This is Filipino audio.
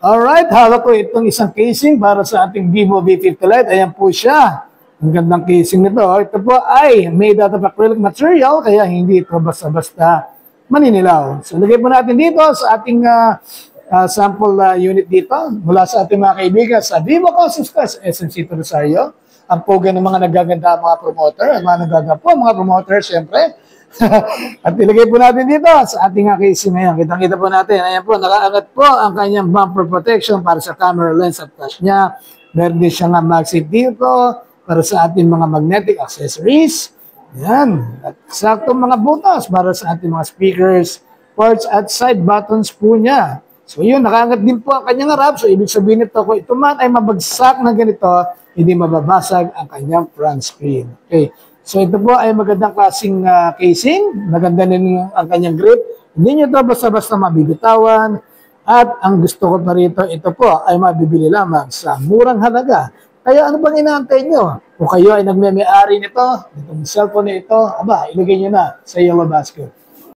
Alright, hawak ko itong isang casing para sa ating Vivo V50 Lite. Ayan po siya. Ang gandang casing nito. Ito po ay made out of acrylic material, kaya hindi ito basta-basta maninilaw. So, lagay po natin dito sa ating sample unit dito mula sa ating mga kaibigan sa Vivo Custom Spares, SMC Rosario. Ang poga ng mga nagaganda mga promoter, ang mga nagagapo, mga promoter, syempre. At ilagay po natin dito sa ating casing ngayon. Kitang-kita po natin. Ayan po, nakaangat po ang kanyang bumper protection para sa camera lens at flash niya. Meron din siya nga mag-seat dito para sa ating mga magnetic accessories. Ayan. At saktong mga butas para sa ating mga speakers, ports at side buttons po niya. So yun, nakaangat din po ang kanyang harap. So ibig sabihin nito, kung ito man ay mabagsak na ganito, hindi mababasag ang kanyang front screen. Okay. So ito po ay magandang klaseng casing. Maganda din ang kanyang grip. Hindi nyo ito basta-basta mabibitawan. At ang gusto ko pa rito, ito po ay mabibili lamang sa murang halaga. Kaya ano bang inaantay nyo? Kung kayo ay nagme-may-ari nito, itong cellphone na ito, aba, ilagay nyo na sa yellow basket.